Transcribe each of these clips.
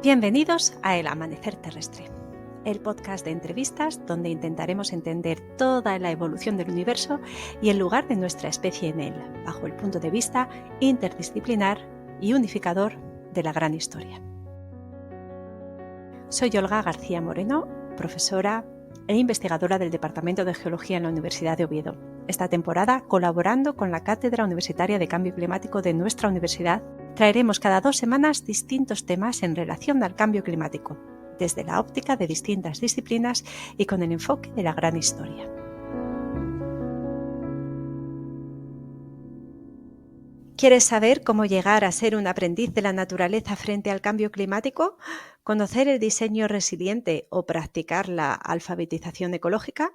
Bienvenidos a El Amanecer Terrestre, el podcast de entrevistas donde intentaremos entender toda la evolución del universo y el lugar de nuestra especie en él, bajo el punto de vista interdisciplinar y unificador de la gran historia. Soy Olga García Moreno, profesora e investigadora del Departamento de Geología en la Universidad de Oviedo. Esta temporada, colaborando con la Cátedra Universitaria de Cambio Climático de nuestra universidad, traeremos cada 2 semanas distintos temas en relación al cambio climático, desde la óptica de distintas disciplinas y con el enfoque de la gran historia. ¿Quieres saber cómo llegar a ser un aprendiz de la naturaleza frente al cambio climático? ¿Conocer el diseño resiliente o practicar la alfabetización ecológica?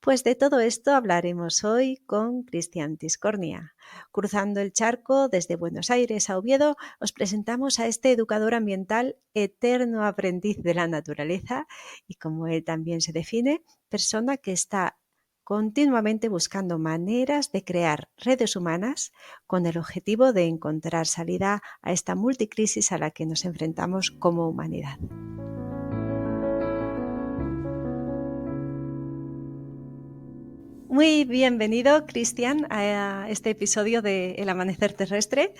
Pues de todo esto hablaremos hoy con Cristian Tiscornia. Cruzando el charco desde Buenos Aires a Oviedo, os presentamos a este educador ambiental, eterno aprendiz de la naturaleza y, como él también se define, persona que está continuamente buscando maneras de crear redes humanas con el objetivo de encontrar salida a esta multicrisis a la que nos enfrentamos como humanidad. Muy bienvenido, Cristian, a este episodio de El Amanecer Terrestre.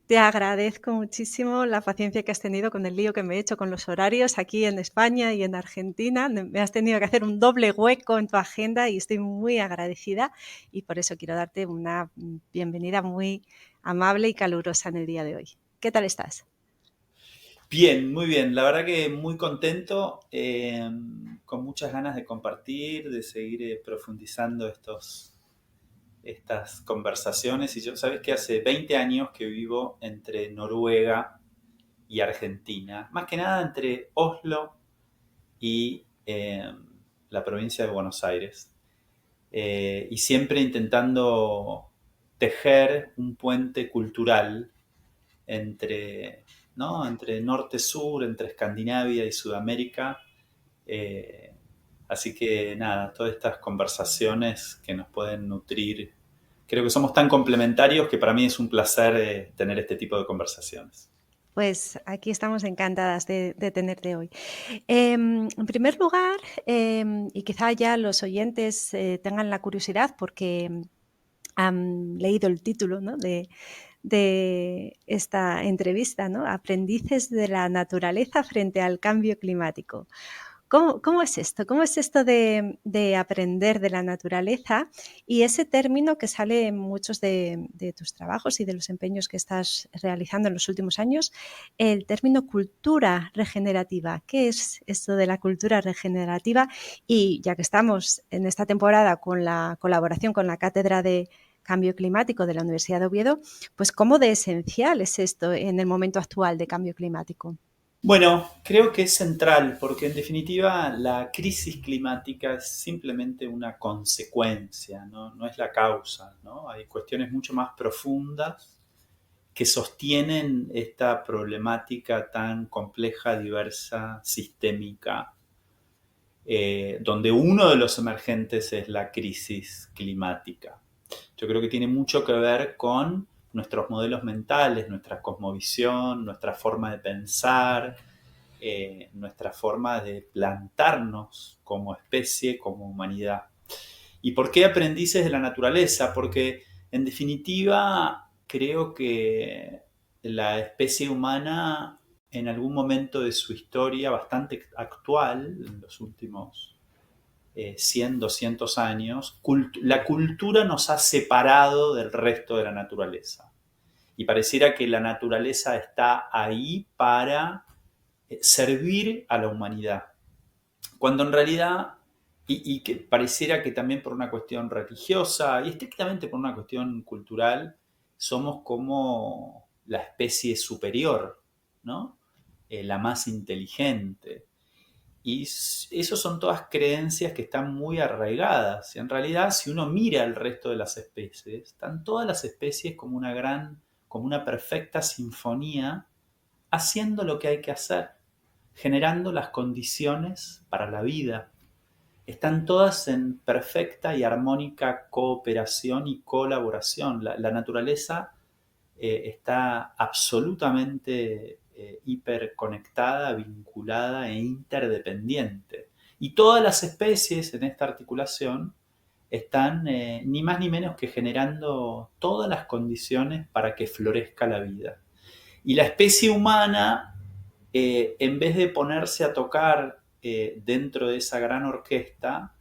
Te agradezco muchísimo la paciencia que has tenido con el lío que me he hecho con los horarios aquí en España y en Argentina. Me has tenido que hacer un doble hueco en tu agenda y estoy muy agradecida y por eso quiero darte una bienvenida muy amable y calurosa en el día de hoy. ¿Qué tal estás? Bien, muy bien. La verdad que muy contento, con muchas ganas de compartir, de seguir profundizando estas conversaciones. Y yo, sabes que hace 20 años que vivo entre Noruega y Argentina, más que nada entre Oslo y la provincia de Buenos Aires. Y siempre intentando tejer un puente cultural entre, ¿no? Entre norte-sur, entre Escandinavia y Sudamérica. Eh, Así que nada, todas estas conversaciones que nos pueden nutrir. Creo que somos tan complementarios que para mí es un placer tener este tipo de conversaciones. Pues aquí estamos encantadas de tenerte hoy. En primer lugar, y quizá ya los oyentes tengan la curiosidad porque han leído el título, ¿no?, de esta entrevista, ¿no? Aprendices de la naturaleza frente al cambio climático. ¿Cómo es esto? ¿Cómo es esto de aprender de la naturaleza? Y ese término que sale en muchos de tus trabajos y de los empeños que estás realizando en los últimos años, el término cultura regenerativa. ¿Qué es esto de la cultura regenerativa? Y ya que estamos en esta temporada con la colaboración con la Cátedra de Cambio Climático de la Universidad de Oviedo, pues ¿cómo de esencial es esto en el momento actual de cambio climático? Bueno, creo que es central porque en definitiva la crisis climática es simplemente una consecuencia, ¿no? No es la causa, ¿no? Hay cuestiones mucho más profundas que sostienen esta problemática tan compleja, diversa, sistémica, donde uno de los emergentes es la crisis climática. Yo creo que tiene mucho que ver con nuestros modelos mentales, nuestra cosmovisión, nuestra forma de pensar, nuestra forma de plantarnos como especie, como humanidad. ¿Y por qué aprendices de la naturaleza? Porque en definitiva creo que la especie humana en algún momento de su historia bastante actual, en los últimos 100, 200 años, la cultura nos ha separado del resto de la naturaleza. Y pareciera que la naturaleza está ahí para servir a la humanidad. Cuando en realidad, y que pareciera que también por una cuestión religiosa y estrictamente por una cuestión cultural, somos como la especie superior, ¿no? La más inteligente. Y eso son todas creencias que están muy arraigadas. En realidad, si uno mira al resto de las especies, están todas las especies como una perfecta sinfonía, haciendo lo que hay que hacer, generando las condiciones para la vida. Están todas en perfecta y armónica cooperación y colaboración. La naturaleza está absolutamente hiperconectada, vinculada e interdependiente. Y todas las especies en esta articulación están ni más ni menos que generando todas las condiciones para que florezca la vida. Y la especie humana, en vez de ponerse a tocar dentro de esa gran orquesta,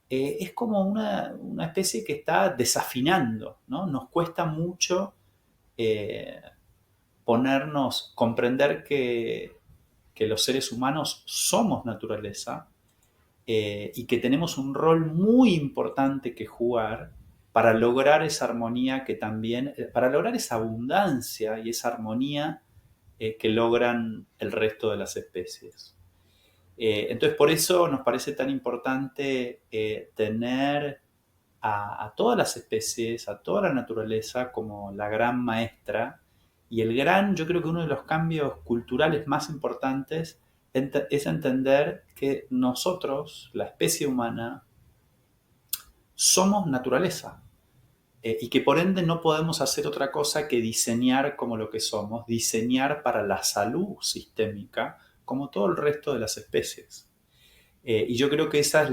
es como una especie que está desafinando, ¿no? Nos cuesta mucho eh, comprender que los seres humanos somos naturaleza y que tenemos un rol muy importante que jugar para lograr esa armonía que también, para lograr esa abundancia y esa armonía que logran el resto de las especies. Entonces, por eso nos parece tan importante tener a todas las especies, a toda la naturaleza como la gran maestra. Y yo creo que uno de los cambios culturales más importantes es entender que nosotros, la especie humana, somos naturaleza. Y que por ende no podemos hacer otra cosa que diseñar como lo que somos, diseñar para la salud sistémica como todo el resto de las especies. Y yo creo que esa es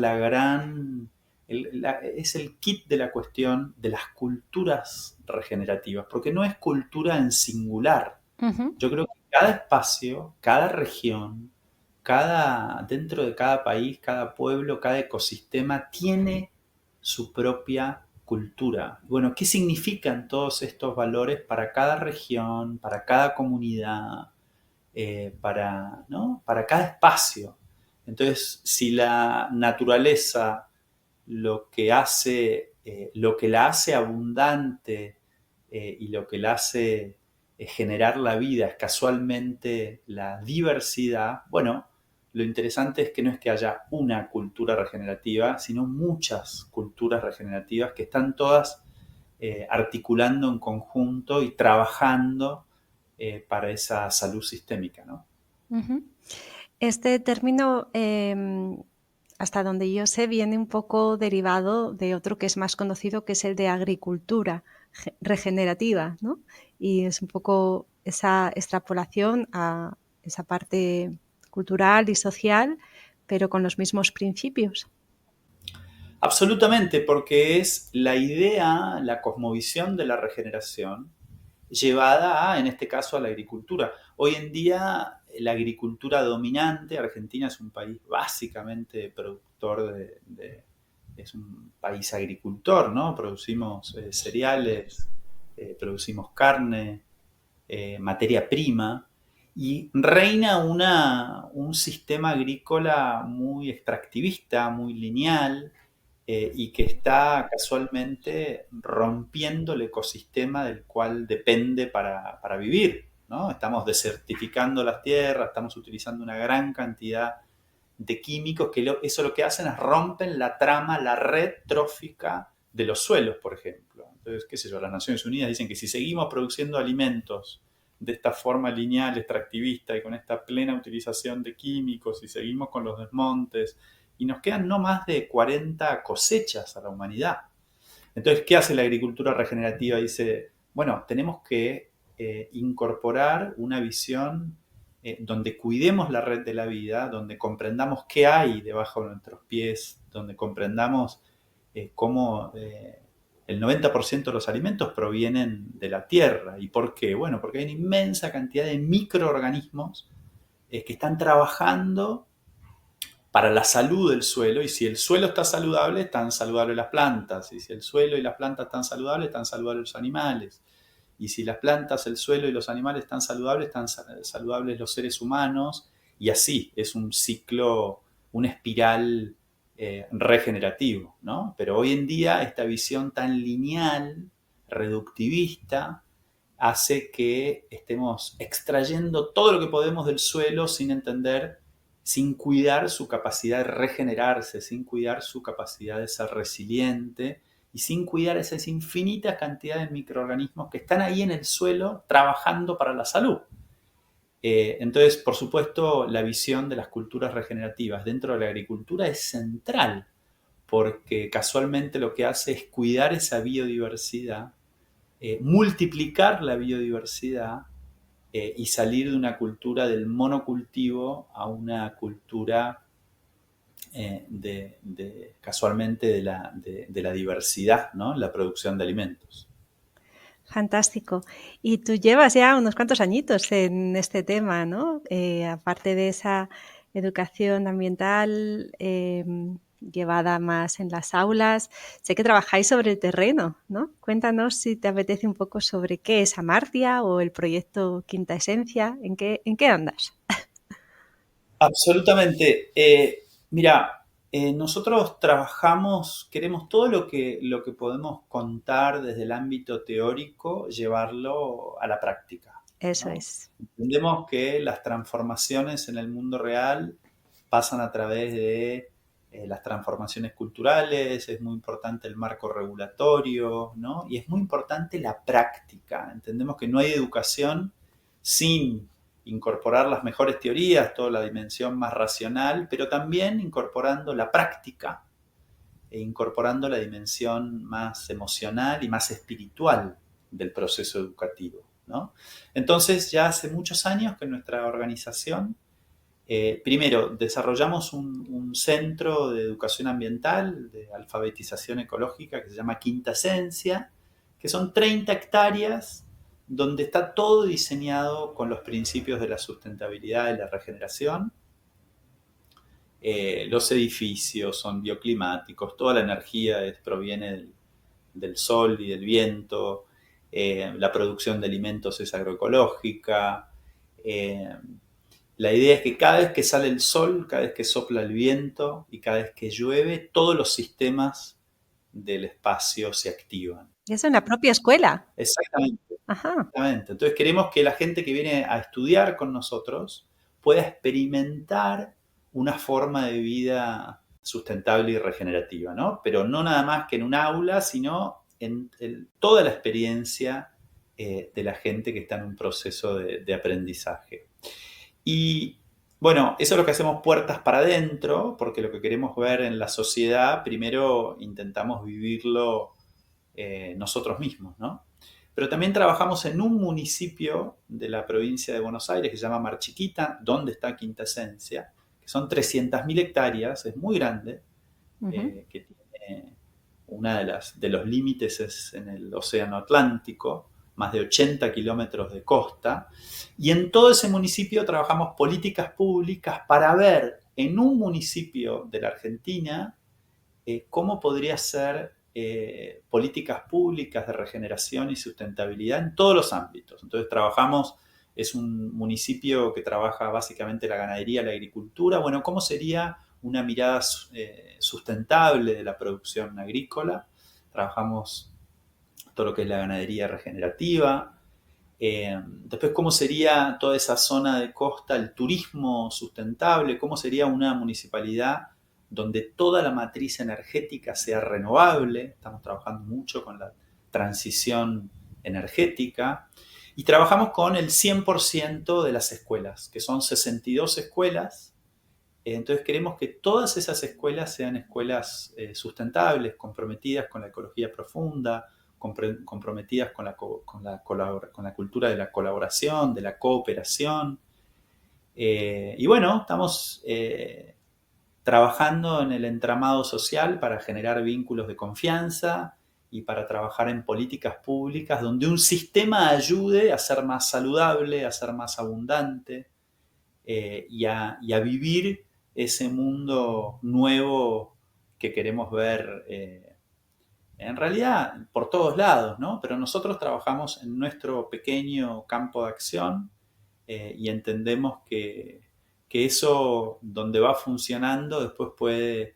es el kit de la cuestión de las culturas regenerativas, porque no es cultura en singular. Ujú. Yo creo que cada espacio, cada región, dentro de cada país, cada pueblo, cada ecosistema tiene su propia cultura. Bueno, ¿qué significan todos estos valores para cada región, para cada comunidad, ¿no? Para cada espacio? Entonces, si la naturaleza lo que la hace abundante y lo que la hace generar la vida es casualmente la diversidad, bueno, lo interesante es que no es que haya una cultura regenerativa, sino muchas culturas regenerativas que están todas articulando en conjunto y trabajando para esa salud sistémica, ¿no? Ujú. Este término, hasta donde yo sé, viene un poco derivado de otro que es más conocido, que es el de agricultura regenerativa, ¿no? Y es un poco esa extrapolación a esa parte cultural y social, pero con los mismos principios. Absolutamente, porque es la idea, la cosmovisión de la regeneración llevada a, en este caso, a la agricultura. Hoy en día, la agricultura dominante, Argentina es un país básicamente productor es un país agricultor, ¿no? Producimos cereales, producimos carne, materia prima, y reina un sistema agrícola muy extractivista, muy lineal, y que está casualmente rompiendo el ecosistema del cual depende para vivir, ¿no? Estamos desertificando las tierras, estamos utilizando una gran cantidad de químicos eso lo que hacen es rompen la trama, la red trófica de los suelos, por ejemplo. Entonces, qué sé yo, las Naciones Unidas dicen que si seguimos produciendo alimentos de esta forma lineal, extractivista y con esta plena utilización de químicos y seguimos con los desmontes y nos quedan no más de 40 cosechas a la humanidad. Entonces, ¿qué hace la agricultura regenerativa? Dice, bueno, tenemos que incorporar una visión donde cuidemos la red de la vida, donde comprendamos qué hay debajo de nuestros pies, donde comprendamos cómo el 90% de los alimentos provienen de la tierra. ¿Y por qué? Bueno, porque hay una inmensa cantidad de microorganismos que están trabajando para la salud del suelo, y si el suelo está saludable, están saludables las plantas, y si el suelo y las plantas están saludables, están saludables los animales, y si las plantas, el suelo y los animales están saludables, están saludables los seres humanos, y así es un ciclo, una espiral regenerativo, ¿no? Pero hoy en día esta visión tan lineal, reductivista, hace que estemos extrayendo todo lo que podemos del suelo sin entender, sin cuidar su capacidad de regenerarse, sin cuidar su capacidad de ser resiliente y sin cuidar esas infinitas cantidades de microorganismos que están ahí en el suelo trabajando para la salud. Entonces, por supuesto, la visión de las culturas regenerativas dentro de la agricultura es central, porque casualmente lo que hace es cuidar esa biodiversidad, multiplicar la biodiversidad y salir de una cultura del monocultivo a una cultura casualmente de la diversidad, ¿no? En la producción de alimentos. Fantástico. Y tú llevas ya unos cuantos añitos en este tema, ¿no? Aparte de esa educación ambiental llevada más en las aulas, sé que trabajáis sobre el terreno, ¿no? Cuéntanos si te apetece un poco sobre qué es Amartya o el proyecto Quinta Esencia, en qué andas? Absolutamente. Mira, nosotros trabajamos, queremos todo lo que podemos contar desde el ámbito teórico, llevarlo a la práctica, Eso ¿no? es. Entendemos que las transformaciones en el mundo real pasan a través de las transformaciones culturales, es muy importante el marco regulatorio, ¿no? Y es muy importante la práctica. Entendemos que no hay educación sin incorporar las mejores teorías, toda la dimensión más racional, pero también incorporando la práctica e incorporando la dimensión más emocional y más espiritual del proceso educativo, ¿no? Entonces, ya hace muchos años que nuestra organización, primero, desarrollamos un centro de educación ambiental, de alfabetización ecológica, que se llama Quinta Esencia, que son 30 hectáreas donde está todo diseñado con los principios de la sustentabilidad y la regeneración. Los edificios son bioclimáticos, toda la energía proviene del sol y del viento, la producción de alimentos es agroecológica. eh, la idea es que cada vez que sale el sol, cada vez que sopla el viento y cada vez que llueve, todos los sistemas del espacio se activan. Es una propia escuela. Exactamente. Ajá. Exactamente. Entonces queremos que la gente que viene a estudiar con nosotros pueda experimentar una forma de vida sustentable y regenerativa, ¿no? Pero no nada más que en un aula, sino en toda la experiencia de la gente que está en un proceso de aprendizaje. Y bueno, eso es lo que hacemos puertas para adentro, porque lo que queremos ver en la sociedad, primero intentamos vivirlo nosotros mismos, ¿no? Pero también trabajamos en un municipio de la provincia de Buenos Aires que se llama Mar Chiquita, donde está Quinta Esencia, que son 300.000 hectáreas, es muy grande, Ujú. que tiene una de los límites es en el Océano Atlántico, más de 80 kilómetros de costa, y en todo ese municipio trabajamos políticas públicas para ver en un municipio de la Argentina cómo podría ser políticas públicas de regeneración y sustentabilidad en todos los ámbitos. Entonces trabajamos, es un municipio que trabaja básicamente la ganadería, la agricultura. Bueno, ¿cómo sería una mirada sustentable de la producción agrícola? Trabajamos todo lo que es la ganadería regenerativa. Después, ¿cómo sería toda esa zona de costa, el turismo sustentable? ¿Cómo sería una municipalidad donde toda la matriz energética sea renovable? Estamos trabajando mucho con la transición energética. Y trabajamos con el 100% de las escuelas, que son 62 escuelas. Entonces queremos que todas esas escuelas sean escuelas sustentables, comprometidas con la ecología profunda, comprometidas con la cultura de la colaboración, de la cooperación. Y bueno, estamos trabajando en el entramado social para generar vínculos de confianza y para trabajar en políticas públicas donde un sistema ayude a ser más saludable, a ser más abundante y a vivir ese mundo nuevo que queremos ver en realidad por todos lados, ¿no? Pero nosotros trabajamos en nuestro pequeño campo de acción y entendemos que eso donde va funcionando después puede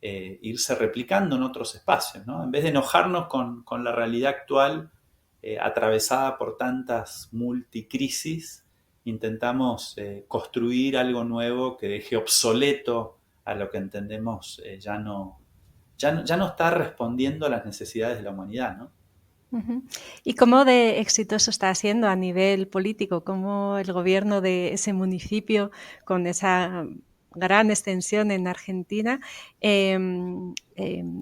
irse replicando en otros espacios, ¿no? En vez de enojarnos con la realidad actual atravesada por tantas multicrisis, intentamos construir algo nuevo que deje obsoleto a lo que entendemos ya no está respondiendo a las necesidades de la humanidad, ¿no? Ujú. ¿Y cómo de exitoso está siendo a nivel político? ¿Cómo el gobierno de ese municipio, con esa gran extensión en Argentina,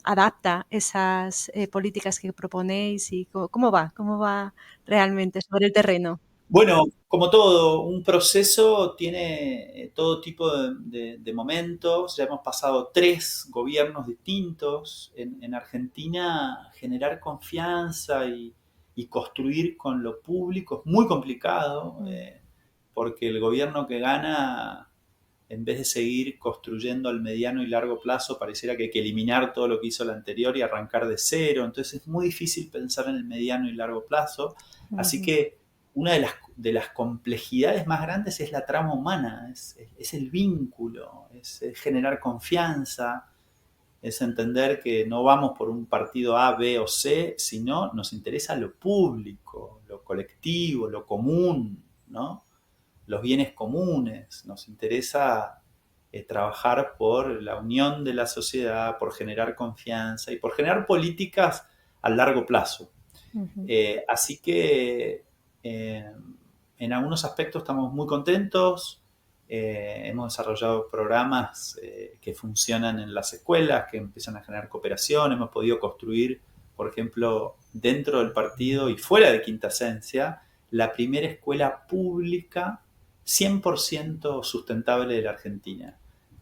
adapta esas políticas que proponéis y cómo va realmente sobre el terreno? Bueno, como todo, un proceso tiene todo tipo de momentos. Ya hemos pasado 3 gobiernos distintos. En Argentina, generar confianza y construir con lo público es muy complicado, Mm, porque el gobierno que gana, en vez de seguir construyendo al mediano y largo plazo, pareciera que hay que eliminar todo lo que hizo el anterior y arrancar de cero. Entonces es muy difícil pensar en el mediano y largo plazo. Así ujú, que una de las complejidades más grandes es la trama humana, es el vínculo, es generar confianza, es entender que no vamos por un partido A, B o C, sino nos interesa lo público, lo colectivo, lo común, ¿no? Los bienes comunes, nos interesa trabajar por la unión de la sociedad, por generar confianza y por generar políticas a largo plazo. ujú. Así que eh, en algunos aspectos estamos muy contentos. Hemos desarrollado programas que funcionan en las escuelas, que empiezan a generar cooperación. Hemos podido construir, por ejemplo, dentro del partido y fuera de Quinta Esencia, la primera escuela pública 100% sustentable de la Argentina,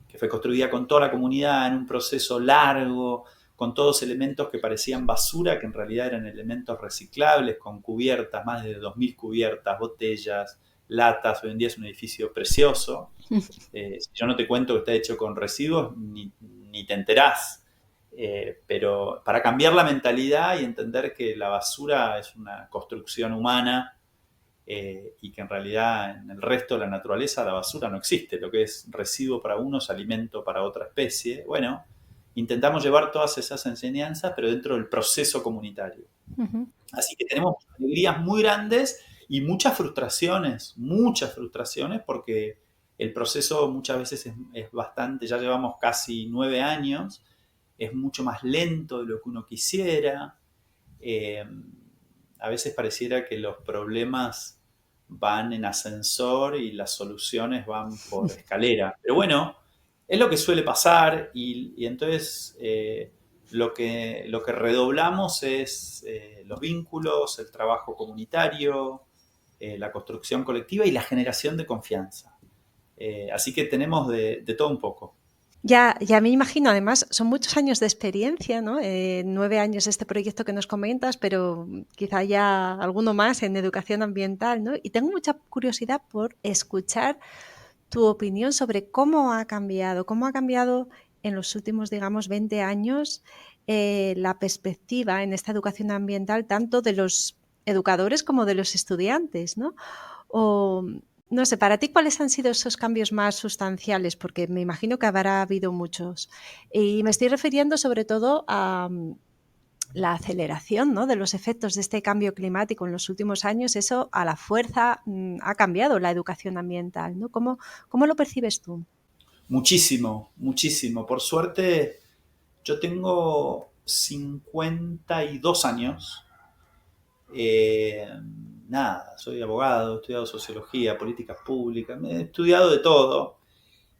que fue construida con toda la comunidad en un proceso largo, con todos elementos que parecían basura, que en realidad eran elementos reciclables, con cubiertas, más de 2.000 cubiertas, botellas, latas. Hoy en día es un edificio precioso. Si yo no te cuento que está hecho con residuos, ni te enterás. Pero para cambiar la mentalidad y entender que la basura es una construcción humana, y que en realidad en el resto de la naturaleza la basura no existe, lo que es residuo para uno es alimento para otra especie. Bueno, intentamos llevar todas esas enseñanzas, pero dentro del proceso comunitario. Ujú. Así que tenemos alegrías muy grandes y muchas frustraciones, porque el proceso muchas veces es bastante, ya llevamos casi 9 años, es mucho más lento de lo que uno quisiera. Eh, a veces pareciera que los problemas van en ascensor y las soluciones van por escalera. Pero bueno, es lo que suele pasar, y entonces lo que redoblamos es los vínculos, el trabajo comunitario, la construcción colectiva y la generación de confianza. Así que tenemos de todo un poco. Ya me imagino, además, son muchos años de experiencia, ¿no? 9 años este proyecto que nos comentas, pero quizá ya alguno más en educación ambiental, ¿no? Y tengo mucha curiosidad por escuchar tu opinión sobre cómo ha cambiado en los últimos, digamos, 20 años la perspectiva en esta educación ambiental, tanto de los educadores como de los estudiantes, ¿no? O, no sé, para ti, ¿cuáles han sido esos cambios más sustanciales? Porque me imagino que habrá habido muchos. Y me estoy refiriendo sobre todo a la aceleración, ¿no?, de los efectos de este cambio climático en los últimos años. Eso a la fuerza ha cambiado la educación ambiental, ¿no? ¿Cómo lo percibes tú? Muchísimo, muchísimo. Por suerte, yo tengo 52 años. Eh, Nada, soy abogado, he estudiado sociología, políticas públicas, he estudiado de todo.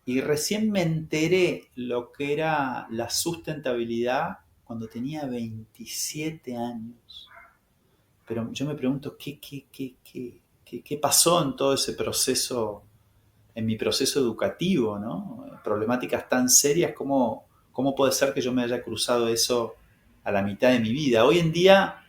Y recién me enteré lo que era la sustentabilidad cuando tenía 27 años. Pero yo me pregunto qué pasó en todo ese proceso, en mi proceso educativo, ¿no? Problemáticas tan serias, ¿cómo puede ser que yo me haya cruzado eso a la mitad de mi vida? Hoy en día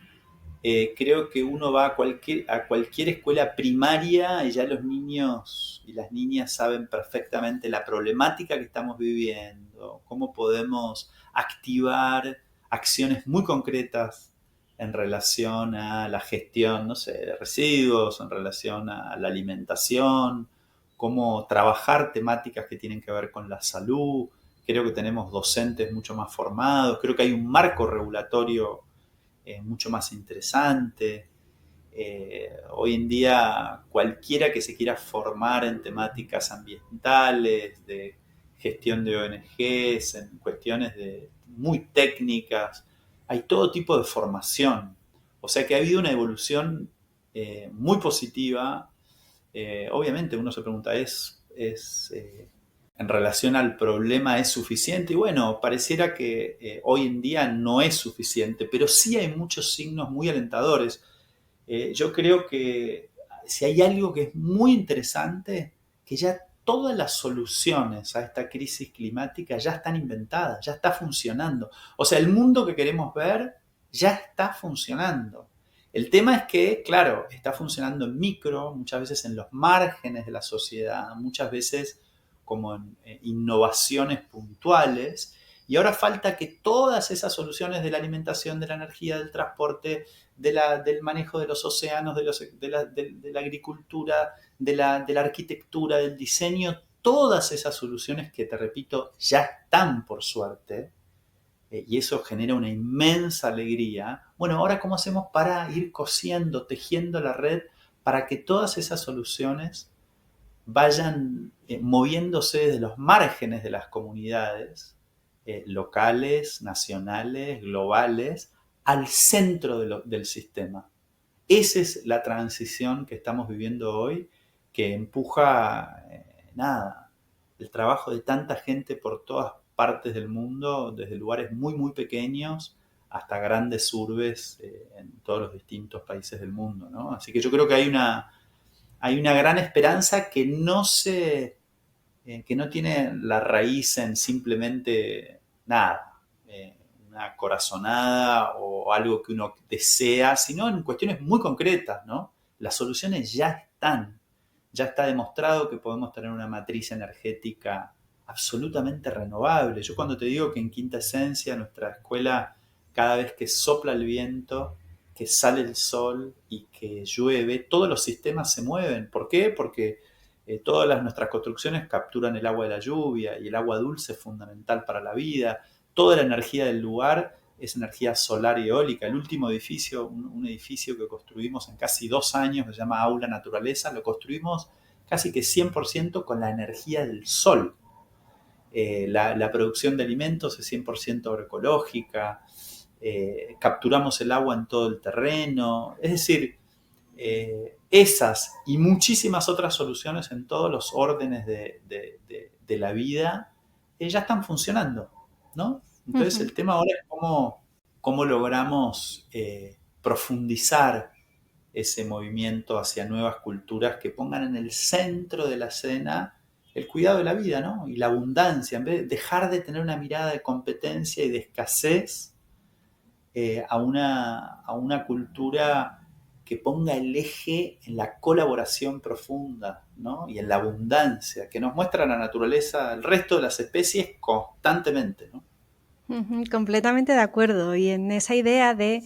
creo que uno va a cualquier escuela primaria y ya los niños y las niñas saben perfectamente la problemática que estamos viviendo, cómo podemos activar acciones muy concretas en relación a la gestión, no sé, de residuos, en relación a la alimentación, cómo trabajar temáticas que tienen que ver con la salud. Creo que tenemos docentes mucho más formados, creo que hay un marco regulatorio mucho más interesante. Hoy en día cualquiera que se quiera formar en temáticas ambientales, de gestión de ONGs, en cuestiones muy técnicas, hay todo tipo de formación. O sea que ha habido una evolución muy positiva. Obviamente uno se pregunta, en relación al problema es suficiente? Y bueno, pareciera que hoy en día no es suficiente, pero sí hay muchos signos muy alentadores. Yo creo que si hay algo que es muy interesante, que ya todas las soluciones a esta crisis climática ya están inventadas, ya está funcionando. O sea, el mundo que queremos ver ya está funcionando. El tema es que, claro, está funcionando en micro, muchas veces en los márgenes de la sociedad, muchas veces como en innovaciones puntuales, y ahora falta que todas esas soluciones de la alimentación, de la energía, del transporte, del manejo de los océanos, de la agricultura, de la arquitectura, del diseño, todas esas soluciones que, te repito, ya están por suerte, y eso genera una inmensa alegría. Bueno, ahora ¿cómo hacemos para ir cosiendo, tejiendo la red para que todas esas soluciones vayan moviéndose desde los márgenes de las comunidades locales, nacionales, globales, al centro del sistema? Esa es la transición que estamos viviendo hoy, que empuja, nada, el trabajo de tanta gente por todas partes del mundo, desde lugares muy, muy pequeños hasta grandes urbes en todos los distintos países del mundo, ¿no? Así que yo creo que hay una gran esperanza que no tiene la raíz en simplemente nada, una corazonada o algo que uno desea, sino en cuestiones muy concretas, ¿no? Las soluciones ya está demostrado que podemos tener una matriz energética absolutamente renovable. Yo cuando te digo que en Quinta Esencia, nuestra escuela, cada vez que sopla el viento, que sale el sol y que llueve, todos los sistemas se mueven. ¿Por qué? Porque todas nuestras construcciones capturan el agua de la lluvia y el agua dulce es fundamental para la vida. Toda la energía del lugar es energía solar y eólica. El último edificio, un edificio que construimos en casi 2 años, que se llama Aula Naturaleza, lo construimos casi que 100% con la energía del sol. La producción de alimentos es 100% agroecológica, capturamos el agua en todo el terreno, es decir, esas y muchísimas otras soluciones en todos los órdenes de la vida ya están funcionando, ¿no? Entonces Ujú. el tema ahora es cómo logramos profundizar ese movimiento hacia nuevas culturas que pongan en el centro de la escena el cuidado de la vida, ¿no? Y la abundancia, en vez de dejar de tener una mirada de competencia y de escasez a una cultura que ponga el eje en la colaboración profunda, ¿no? Y en la abundancia, que nos muestra la naturaleza, el resto de las especies constantemente, ¿no? Ujú, completamente de acuerdo. Y en esa idea de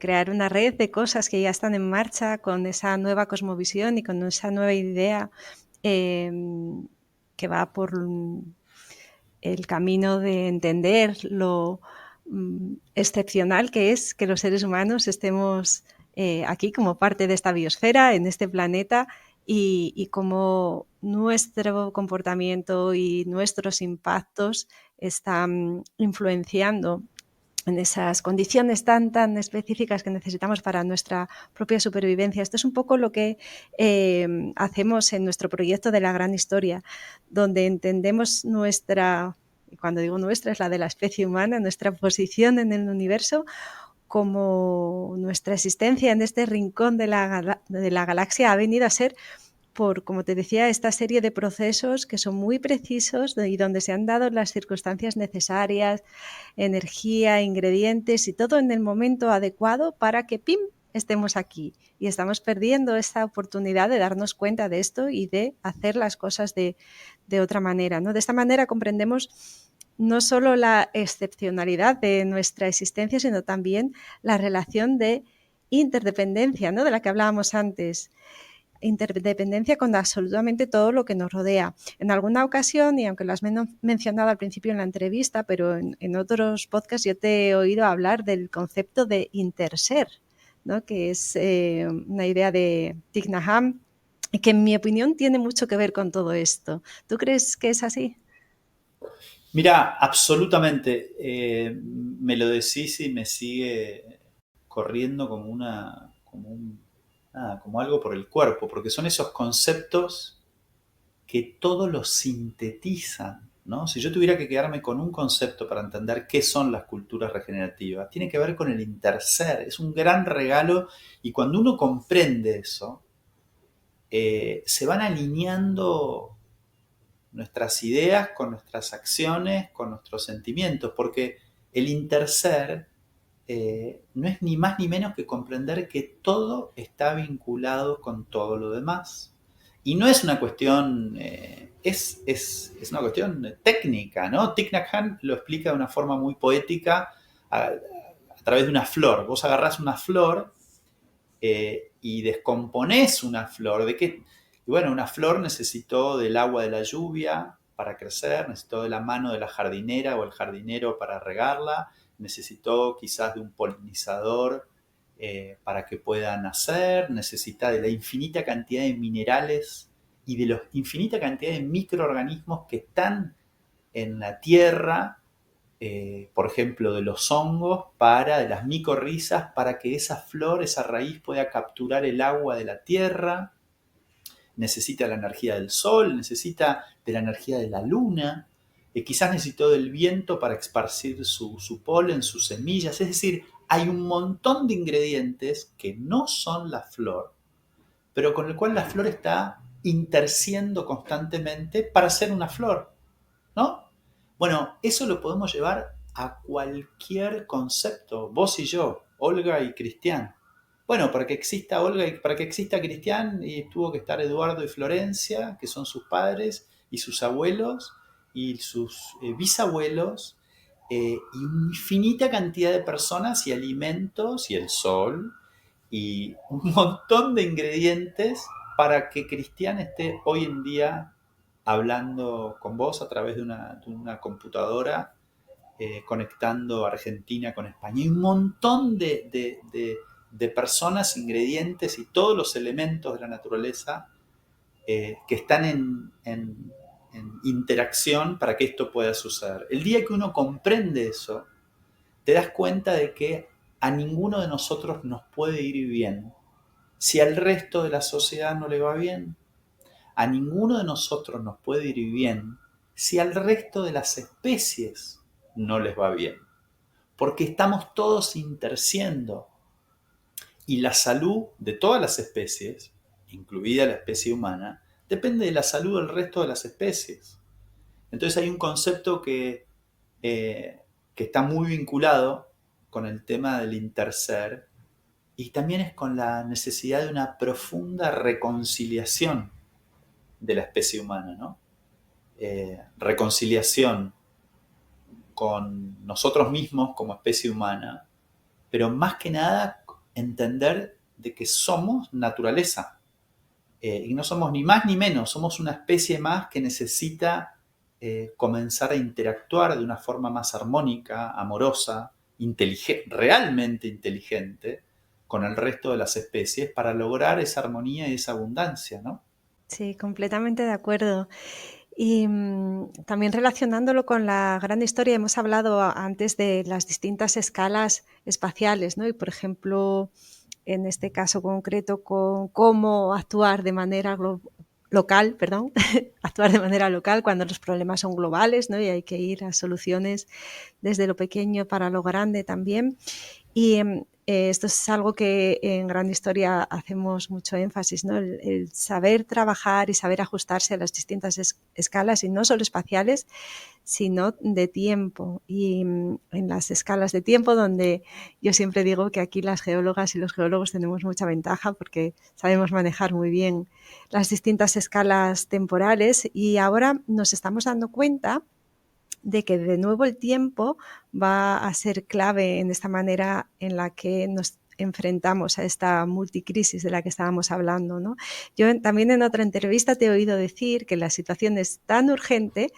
crear una red de cosas que ya están en marcha con esa nueva cosmovisión y con esa nueva idea em, que va por el camino de entender lo excepcional que es que los seres humanos estemos aquí como parte de esta biosfera, en este planeta, y cómo nuestro comportamiento y nuestros impactos están influenciando en esas condiciones tan específicas que necesitamos para nuestra propia supervivencia. Esto es un poco lo que hacemos en nuestro proyecto de la gran historia, donde entendemos nuestra, y cuando digo nuestra es la de la especie humana, nuestra posición en el universo, como nuestra existencia en este rincón de la galaxia ha venido a ser por, como te decía, esta serie de procesos que son muy precisos y donde se han dado las circunstancias necesarias, energía, ingredientes y todo en el momento adecuado para que, ¡pim!, estemos aquí. Y estamos perdiendo esta oportunidad de darnos cuenta de esto y de hacer las cosas de otra manera, ¿no? De esta manera comprendemos no solo la excepcionalidad de nuestra existencia, sino también la relación de interdependencia, ¿no?, de la que hablábamos antes. Interdependencia con absolutamente todo lo que nos rodea. En alguna ocasión, y aunque lo has mencionado al principio en la entrevista, pero en otros podcasts yo te he oído hablar del concepto de interser, ¿no?, que es una idea de Thich Nhat Hanh, y que en mi opinión tiene mucho que ver con todo esto. ¿Tú crees que es así? Mira, absolutamente, me lo decís y me sigue corriendo como algo por el cuerpo, porque son esos conceptos que todo lo sintetizan, ¿no? Si yo tuviera que quedarme con un concepto para entender qué son las culturas regenerativas, tiene que ver con el interser, es un gran regalo y cuando uno comprende eso, se van alineando nuestras ideas con nuestras acciones, con nuestros sentimientos, porque el interser no es ni más ni menos que comprender que todo está vinculado con todo lo demás. Y no es una cuestión, es una cuestión técnica, ¿no? Thich Nhat Hanh lo explica de una forma muy poética a través de una flor. Vos agarrás una flor y descomponés una flor. ¿De qué? Y bueno, una flor necesitó del agua de la lluvia para crecer, necesitó de la mano de la jardinera o el jardinero para regarla, necesitó quizás de un polinizador para que pueda nacer, necesita de la infinita cantidad de minerales y de la infinita cantidad de microorganismos que están en la tierra, por ejemplo, de los hongos, de las micorrizas, para que esa flor, esa raíz pueda capturar el agua de la tierra. Necesita la energía del sol, necesita de la energía de la luna, quizás necesitó del viento para esparcir su polen, sus semillas. Es decir, hay un montón de ingredientes que no son la flor, pero con el cual la flor está interciendo constantemente para ser una flor, ¿no? Bueno, eso lo podemos llevar a cualquier concepto, vos y yo, Olga y Cristian. Bueno, para que exista Olga y para que exista Cristian, tuvo que estar Eduardo y Florencia, que son sus padres, y sus abuelos, y sus bisabuelos, y una infinita cantidad de personas y alimentos, y el sol, y un montón de ingredientes para que Cristian esté hoy en día hablando con vos a través de una computadora, conectando Argentina con España. Hay un montón de personas, ingredientes y todos los elementos de la naturaleza que están en interacción para que esto pueda suceder. El día que uno comprende eso, te das cuenta de que a ninguno de nosotros nos puede ir bien si al resto de la sociedad no le va bien. A ninguno de nosotros nos puede ir bien si al resto de las especies no les va bien. Porque estamos todos interciendo. Y la salud de todas las especies, incluida la especie humana, depende de la salud del resto de las especies. Entonces hay un concepto que está muy vinculado con el tema del interser y también es con la necesidad de una profunda reconciliación de la especie humana, ¿no? Reconciliación con nosotros mismos como especie humana, pero más que nada entender de que somos naturaleza, y no somos ni más ni menos, somos una especie más que necesita comenzar a interactuar de una forma más armónica, amorosa, realmente inteligente con el resto de las especies para lograr esa armonía y esa abundancia, ¿no? Sí, completamente de acuerdo. Y también relacionándolo con la gran historia, hemos hablado antes de las distintas escalas espaciales, ¿no? Y por ejemplo, en este caso concreto, con cómo actuar de manera local, perdón, actuar de manera local cuando los problemas son globales, ¿no? Y hay que ir a soluciones desde lo pequeño para lo grande también. Y esto es algo que en Gran Historia hacemos mucho énfasis, ¿no? El saber trabajar y saber ajustarse a las distintas escalas, y no solo espaciales, sino de tiempo. Y en las escalas de tiempo, donde yo siempre digo que aquí las geólogas y los geólogos tenemos mucha ventaja porque sabemos manejar muy bien las distintas escalas temporales, y ahora nos estamos dando cuenta de que de nuevo el tiempo va a ser clave en esta manera en la que nos enfrentamos a esta multicrisis de la que estábamos hablando, ¿no? Yo también en otra entrevista te he oído decir que la situación es tan urgente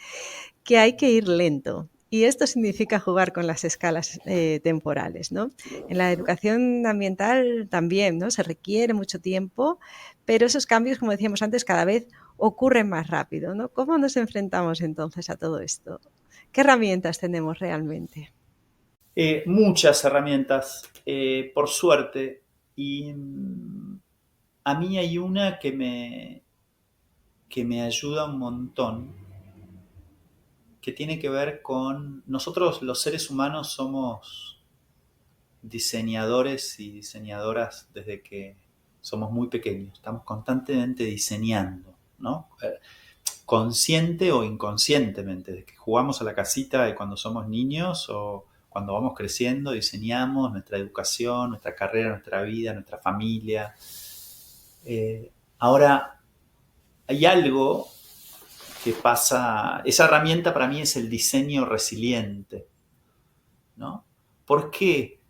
que hay que ir lento. Y esto significa jugar con las escalas temporales, ¿no? En la educación ambiental también, ¿no? Se requiere mucho tiempo, pero esos cambios, como decíamos antes, cada vez ocurren más rápido, ¿no? ¿Cómo nos enfrentamos entonces a todo esto? ¿Qué herramientas tenemos realmente? Muchas herramientas, por suerte, y a mí hay una que me ayuda un montón, que tiene que ver con nosotros los seres humanos somos diseñadores y diseñadoras desde que somos muy pequeños, estamos constantemente diseñando, ¿no? Consciente o inconscientemente, de que jugamos a la casita de cuando somos niños o cuando vamos creciendo, diseñamos nuestra educación, nuestra carrera, nuestra vida, nuestra familia. Ahora, hay algo que pasa, esa herramienta para mí es el diseño resiliente, ¿no? ¿Por qué?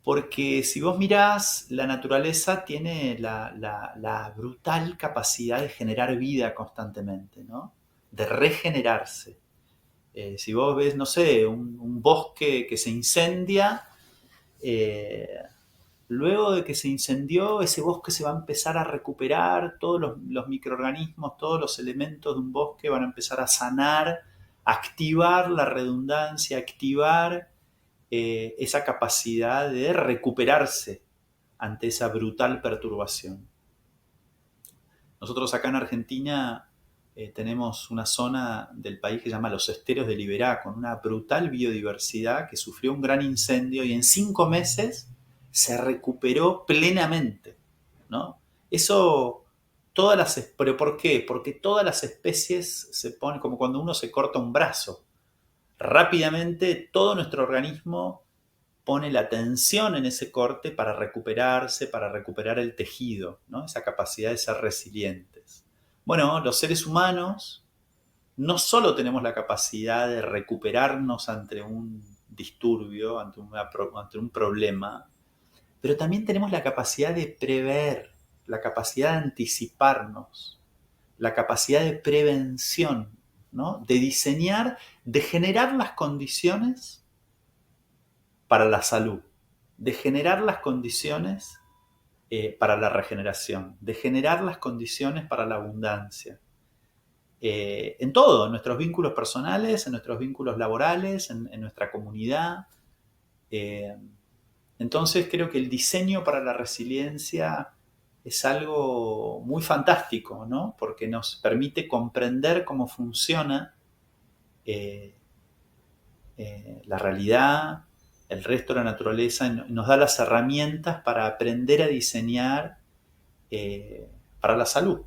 Porque si vos mirás, la naturaleza tiene la brutal capacidad de generar vida constantemente, ¿no? De regenerarse. Si vos ves, no sé, un bosque que se incendia, eh, luego de que se incendió, ese bosque se va a empezar a recuperar, todos los microorganismos, todos los elementos de un bosque van a empezar a sanar, activar la redundancia, activar esa capacidad de recuperarse ante esa brutal perturbación. Nosotros acá en Argentina tenemos una zona del país que se llama los Esteros de Liberá, con una brutal biodiversidad que sufrió un gran incendio y en 5 meses se recuperó plenamente, ¿no? Eso, ¿pero por qué? Porque todas las especies se ponen como cuando uno se corta un brazo. Rápidamente todo nuestro organismo pone la tensión en ese corte para recuperarse, para recuperar el tejido, ¿no? Esa capacidad de ser resilientes. Bueno, los seres humanos no solo tenemos la capacidad de recuperarnos ante un disturbio, ante un problema, pero también tenemos la capacidad de prever, la capacidad de anticiparnos, la capacidad de prevención, ¿no? De diseñar, de generar las condiciones para la salud, de generar las condiciones para la regeneración, de generar las condiciones para la abundancia. En todo, en nuestros vínculos personales, en nuestros vínculos laborales, en nuestra comunidad. Entonces creo que el diseño para la resiliencia es algo muy fantástico, ¿no? Porque nos permite comprender cómo funciona eh, la realidad, el resto de la naturaleza, nos da las herramientas para aprender a diseñar para la salud.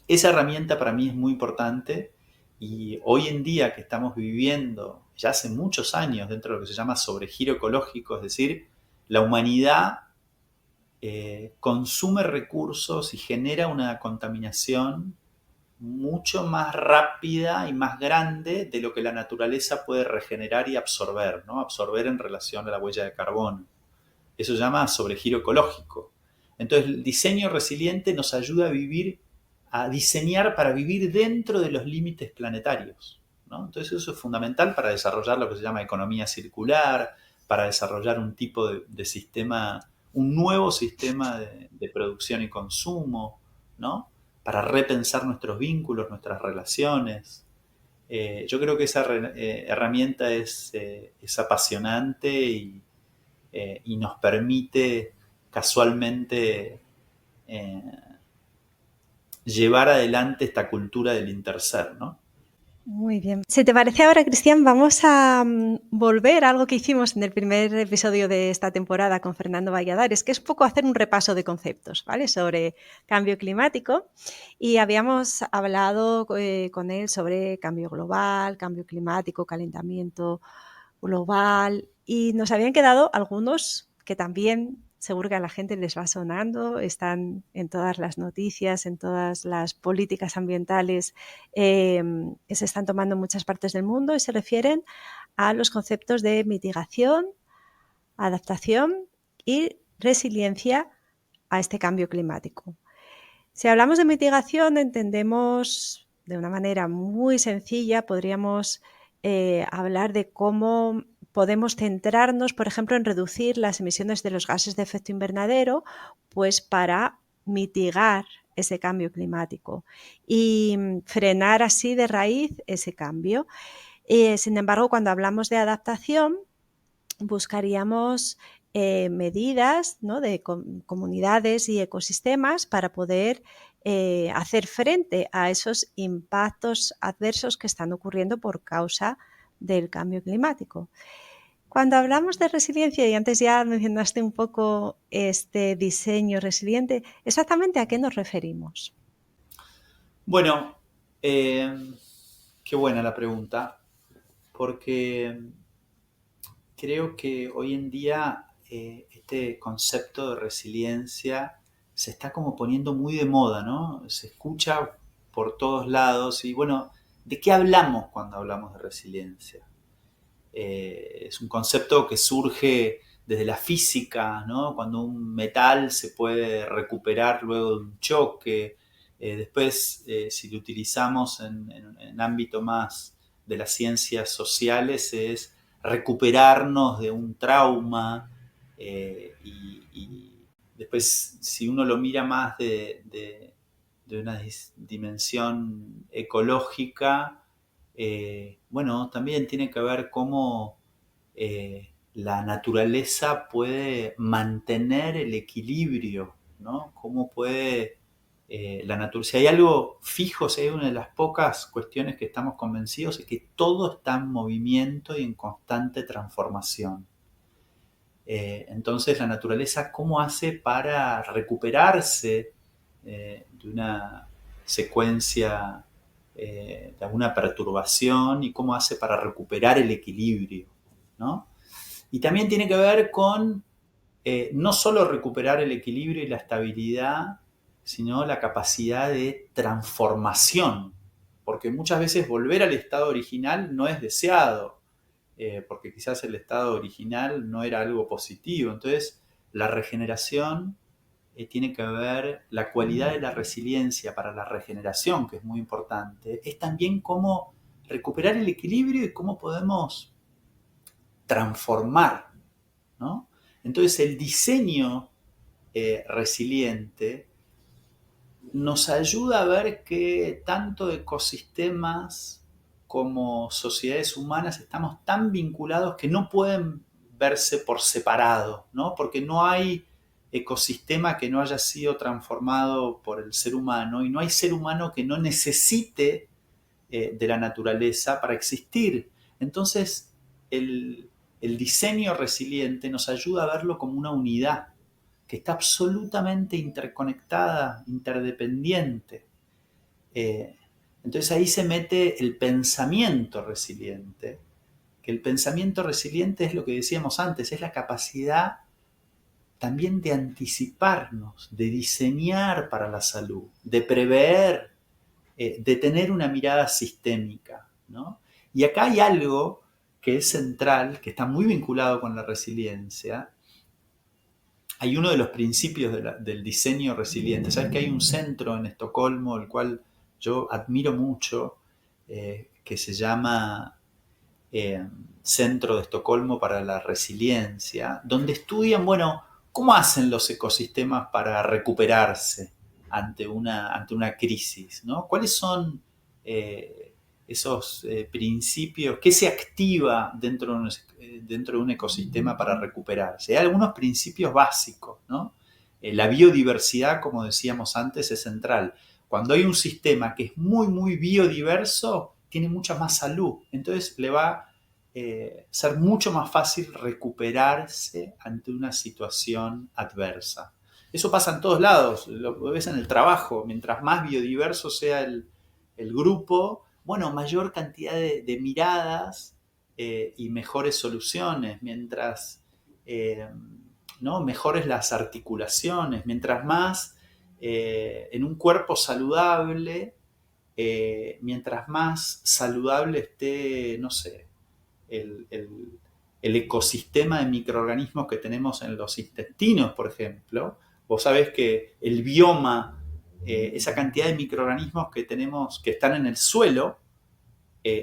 Esa herramienta para mí es muy importante y hoy en día que estamos viviendo, ya hace muchos años, dentro de lo que se llama sobregiro ecológico, es decir, la humanidad consume recursos y genera una contaminación mucho más rápida y más grande de lo que la naturaleza puede regenerar y absorber, ¿no? Absorber en relación a la huella de carbono. Eso se llama sobregiro ecológico. Entonces, el diseño resiliente nos ayuda a diseñar para vivir dentro de los límites planetarios, ¿no? Entonces, eso es fundamental para desarrollar lo que se llama economía circular, para desarrollar un tipo de sistema, un nuevo sistema de producción y consumo, ¿no? Para repensar nuestros vínculos, nuestras relaciones. Yo creo que esa herramienta es apasionante y nos permite casualmente eh, llevar adelante esta cultura del interser, ¿no? Muy bien. Si te parece ahora, Cristian, vamos a volver a algo que hicimos en el primer episodio de esta temporada con Fernando Valladares, que es un poco hacer un repaso de conceptos, ¿vale? Sobre cambio climático. Y habíamos hablado con él sobre cambio global, cambio climático, calentamiento global, y nos habían quedado algunos que también seguro que a la gente les va sonando, están en todas las noticias, en todas las políticas ambientales que se están tomando en muchas partes del mundo y se refieren a los conceptos de mitigación, adaptación y resiliencia a este cambio climático. Si hablamos de mitigación, entendemos de una manera muy sencilla, podríamos hablar de cómo podemos centrarnos, por ejemplo, en reducir las emisiones de los gases de efecto invernadero, pues para mitigar ese cambio climático y frenar así de raíz ese cambio. Sin embargo, cuando hablamos de adaptación, buscaríamos medidas, ¿no?, de comunidades y ecosistemas para poder hacer frente a esos impactos adversos que están ocurriendo por causa del cambio climático. Cuando hablamos de resiliencia, y antes ya mencionaste un poco este diseño resiliente, ¿exactamente a qué nos referimos? Bueno, qué buena la pregunta, porque creo que hoy en día este concepto de resiliencia se está como poniendo muy de moda, ¿no? Se escucha por todos lados y bueno, ¿de qué hablamos cuando hablamos de resiliencia? Es un concepto que surge desde la física, ¿no? Cuando un metal se puede recuperar luego de un choque. Después, si lo utilizamos en ámbito más de las ciencias sociales, es recuperarnos de un trauma. Y después, si uno lo mira más de una dimensión ecológica, bueno, también tiene que ver cómo la naturaleza puede mantener el equilibrio, ¿no? Cómo puede la naturaleza. Si hay algo fijo, si hay una de las pocas cuestiones que estamos convencidos, es que todo está en movimiento y en constante transformación. Entonces, la naturaleza, ¿cómo hace para recuperarse de una secuencia, de alguna perturbación y cómo hace para recuperar el equilibrio, ¿no? Y también tiene que ver con no solo recuperar el equilibrio y la estabilidad, sino la capacidad de transformación, porque muchas veces volver al estado original no es deseado, porque quizás el estado original no era algo positivo. Entonces, la regeneración tiene que ver, la cualidad de la resiliencia para la regeneración, que es muy importante, es también cómo recuperar el equilibrio y cómo podemos transformar, ¿no? Entonces, el diseño resiliente nos ayuda a ver que tanto ecosistemas como sociedades humanas estamos tan vinculados que no pueden verse por separado, ¿no? Porque no hay ecosistema que no haya sido transformado por el ser humano y no hay ser humano que no necesite de la naturaleza para existir. Entonces, el diseño resiliente nos ayuda a verlo como una unidad que está absolutamente interconectada, interdependiente. Eh, entonces ahí se mete el pensamiento resiliente, que el pensamiento resiliente es lo que decíamos antes, es la capacidad también de anticiparnos, de diseñar para la salud, de prever, de tener una mirada sistémica, ¿no? Y acá hay algo que es central, que está muy vinculado con la resiliencia. Hay uno de los principios del diseño resiliente. Sabes que hay un centro en Estocolmo, el cual yo admiro mucho, que se llama eh, Centro de Estocolmo para la Resiliencia, donde estudian, bueno, cómo hacen los ecosistemas para recuperarse ante una crisis, ¿no? ¿Cuáles son esos principios? ¿Qué se activa dentro de un ecosistema para recuperarse? Hay algunos principios básicos, ¿no? La biodiversidad, como decíamos antes, es central. Cuando hay un sistema que es muy, muy biodiverso, tiene mucha más salud. Entonces le va a ser mucho más fácil recuperarse ante una situación adversa. Eso pasa en todos lados, lo ves en el trabajo. Mientras más biodiverso sea el grupo, bueno, mayor cantidad de miradas y mejores soluciones. Mientras eh, ¿no? Mejores las articulaciones, mientras más en un cuerpo saludable, mientras más saludable esté, no sé, el ecosistema de microorganismos que tenemos en los intestinos, por ejemplo. Vos sabés que el bioma, esa cantidad de microorganismos que tenemos, que están en el suelo,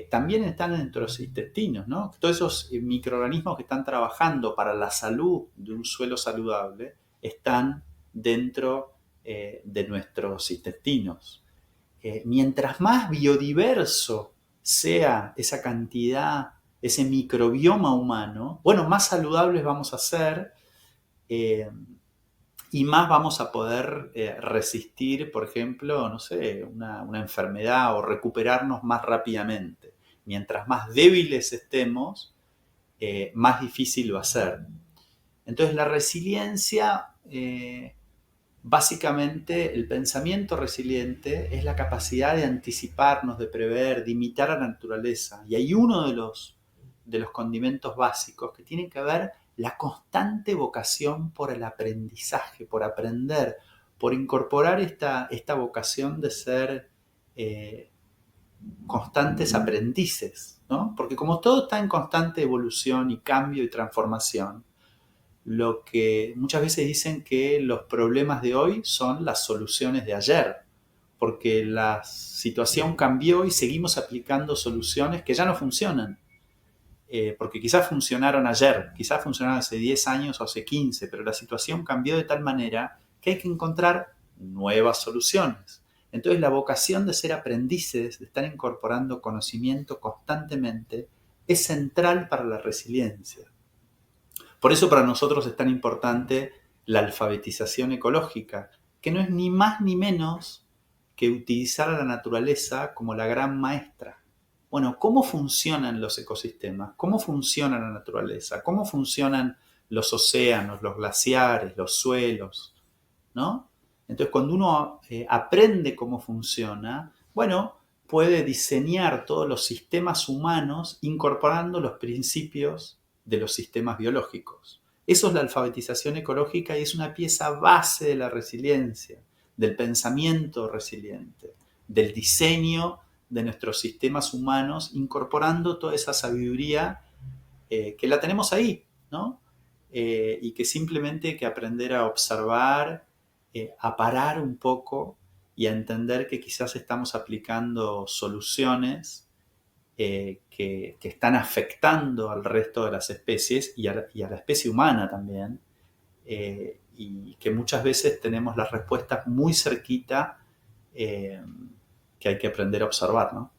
también están dentro de los intestinos, ¿no? Todos esos microorganismos que están trabajando para la salud de un suelo saludable están dentro de nuestros intestinos. Mientras más biodiverso sea esa cantidad, ese microbioma humano, bueno, más saludables vamos a ser eh, y más vamos a poder resistir, por ejemplo, no sé, una enfermedad o recuperarnos más rápidamente. Mientras más débiles estemos, más difícil va a ser. Entonces la resiliencia, básicamente el pensamiento resiliente es la capacidad de anticiparnos, de prever, de imitar a la naturaleza. Y hay uno de los condimentos básicos que tiene que ver la constante vocación por el aprendizaje, por aprender, por incorporar esta vocación de ser constantes aprendices, ¿no? Porque como todo está en constante evolución y cambio y transformación, lo que muchas veces dicen que los problemas de hoy son las soluciones de ayer, porque la situación cambió y seguimos aplicando soluciones que ya no funcionan. Porque quizás funcionaron ayer, quizás funcionaron hace 10 años o hace 15, pero la situación cambió de tal manera que hay que encontrar nuevas soluciones. Entonces la vocación de ser aprendices, de estar incorporando conocimiento constantemente, es central para la resiliencia. Por eso para nosotros es tan importante la alfabetización ecológica, que no es ni más ni menos que utilizar a la naturaleza como la gran maestra. Bueno, ¿cómo funcionan los ecosistemas? ¿Cómo funciona la naturaleza? ¿Cómo funcionan los océanos, los glaciares, los suelos? ¿No? Entonces, cuando uno aprende cómo funciona, bueno, puede diseñar todos los sistemas humanos incorporando los principios de los sistemas biológicos. Eso es la alfabetización ecológica y es una pieza base de la resiliencia, del pensamiento resiliente, del diseño de nuestros sistemas humanos, incorporando toda esa sabiduría que la tenemos ahí, ¿no? Y que simplemente hay que aprender a observar, a parar un poco y a entender que quizás estamos aplicando soluciones que están afectando al resto de las especies y a la especie humana también, y que muchas veces tenemos las respuestas muy cerquita, que hay que aprender a observar, ¿no?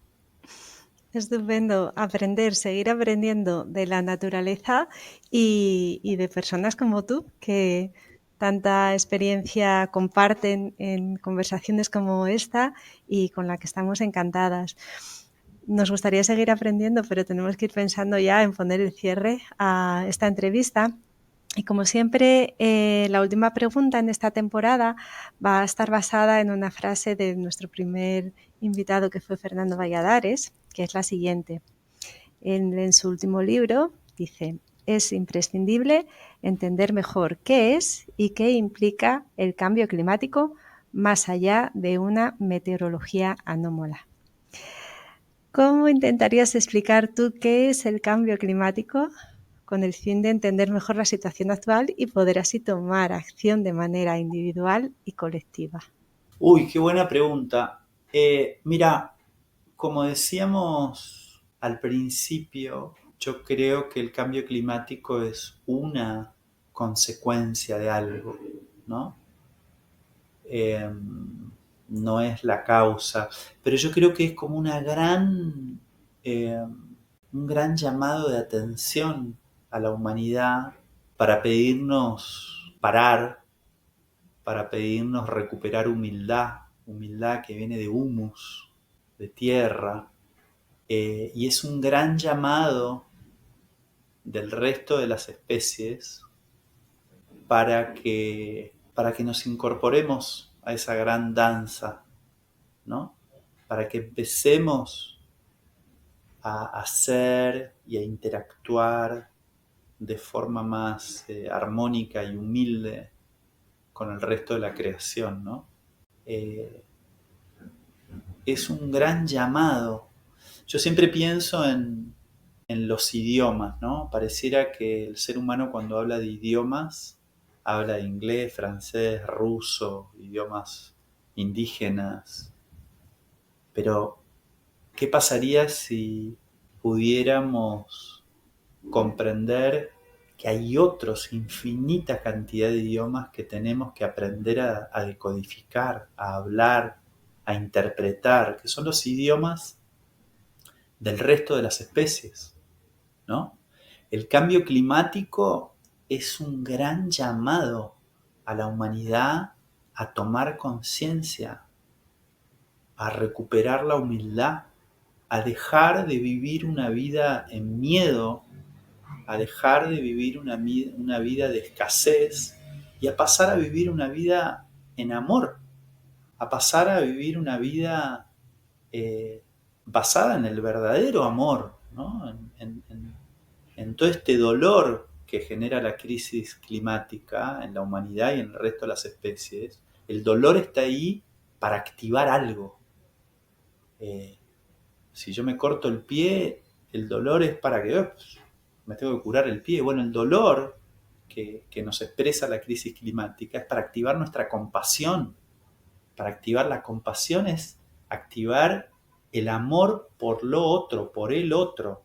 Estupendo aprender, seguir aprendiendo de la naturaleza y de personas como tú que tanta experiencia comparten en conversaciones como esta y con la que estamos encantadas. Nos gustaría seguir aprendiendo, pero tenemos que ir pensando ya en poner el cierre a esta entrevista. Y como siempre, la última pregunta en esta temporada va a estar basada en una frase de nuestro primer invitado, que fue Fernando Valladares, que es la siguiente. En su último libro dice: es imprescindible entender mejor qué es y qué implica el cambio climático más allá de una meteorología anómala. ¿Cómo intentarías explicar tú qué es el cambio climático con el fin de entender mejor la situación actual y poder así tomar acción de manera individual y colectiva? Uy, qué buena pregunta. Mira, como decíamos al principio, yo creo que el cambio climático es una consecuencia de algo, ¿no? Eh, no es la causa, pero yo creo que es como un gran llamado de atención a la humanidad para pedirnos parar, para pedirnos recuperar humildad, humildad que viene de humus, de tierra, y es un gran llamado del resto de las especies para que nos incorporemos a esa gran danza, ¿no? Para que empecemos a hacer y a interactuar de forma más armónica y humilde con el resto de la creación, ¿no? Eh, es un gran llamado. Yo siempre pienso en los idiomas, ¿no? Pareciera que el ser humano cuando habla de idiomas, habla de inglés, francés, ruso, idiomas indígenas. Pero, ¿qué pasaría si pudiéramos comprender que hay otros, infinita cantidad de idiomas que tenemos que aprender a decodificar, a hablar, a interpretar, que son los idiomas del resto de las especies, ¿no? El cambio climático es un gran llamado a la humanidad a tomar conciencia, a recuperar la humildad, a dejar de vivir una vida en miedo a dejar de vivir una vida de escasez y a pasar a vivir una vida en amor, a pasar a vivir una vida basada en el verdadero amor, ¿no? En todo este dolor que genera la crisis climática en la humanidad y en el resto de las especies. El dolor está ahí para activar algo. Si yo me corto el pie, el dolor es para que me tengo que curar el pie. Bueno, el dolor que nos expresa la crisis climática es para activar nuestra compasión. Para activar la compasión es activar el amor por lo otro, por el otro.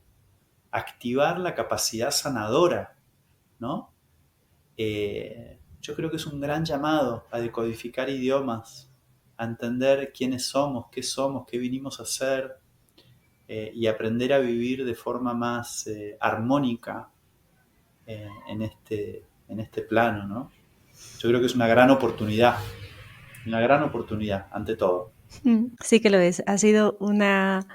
Activar la capacidad sanadora, ¿no? Yo creo que es un gran llamado a decodificar idiomas, a entender quiénes somos, qué vinimos a hacer, y aprender a vivir de forma más armónica en este plano, ¿no? Yo creo que es una gran oportunidad ante todo. Sí que lo es. Ha sido una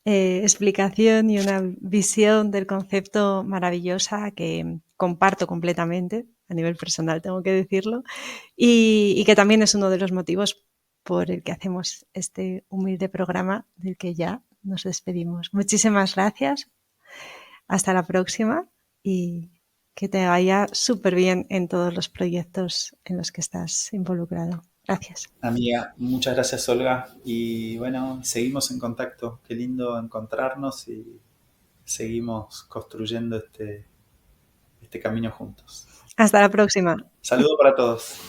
explicación y una visión del concepto maravillosa que comparto completamente, a nivel personal tengo que decirlo, y que también es uno de los motivos por el que hacemos este humilde programa del que ya nos despedimos. Muchísimas gracias, hasta la próxima y que te vaya súper bien en todos los proyectos en los que estás involucrado. Gracias. Amiga, muchas gracias, Olga, y bueno, seguimos en contacto. Qué lindo encontrarnos y seguimos construyendo este camino juntos. Hasta la próxima. Saludos para todos.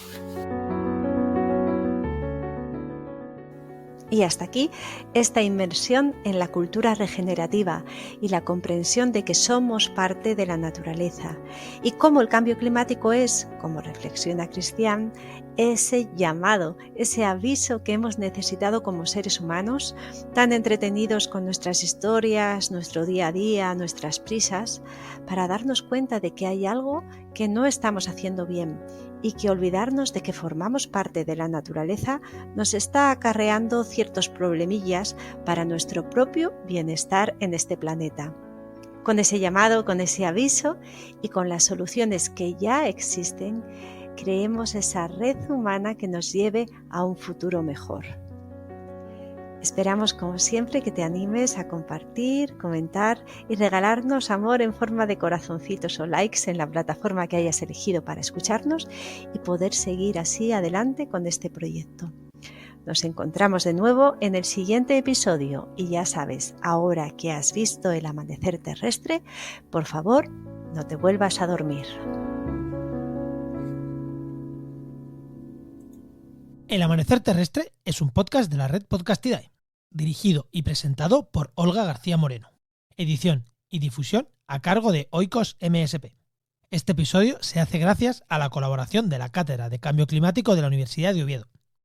Y hasta aquí esta inmersión en la cultura regenerativa y la comprensión de que somos parte de la naturaleza y cómo el cambio climático es, como reflexiona Cristian, ese llamado, ese aviso que hemos necesitado como seres humanos, tan entretenidos con nuestras historias, nuestro día a día, nuestras prisas, para darnos cuenta de que hay algo que no estamos haciendo bien y que olvidarnos de que formamos parte de la naturaleza nos está acarreando ciertos problemillas para nuestro propio bienestar en este planeta. Con ese llamado, con ese aviso y con las soluciones que ya existen, creemos esa red humana que nos lleve a un futuro mejor. Esperamos, como siempre, que te animes a compartir, comentar y regalarnos amor en forma de corazoncitos o likes en la plataforma que hayas elegido para escucharnos y poder seguir así adelante con este proyecto. Nos encontramos de nuevo en el siguiente episodio y ya sabes, ahora que has visto el amanecer terrestre, por favor, no te vuelvas a dormir. El Amanecer Terrestre es un podcast de la red Podcastidae, dirigido y presentado por Olga García Moreno. Edición y difusión a cargo de Oikos MSP. Este episodio se hace gracias a la colaboración de la Cátedra de Cambio Climático de la Universidad de Oviedo.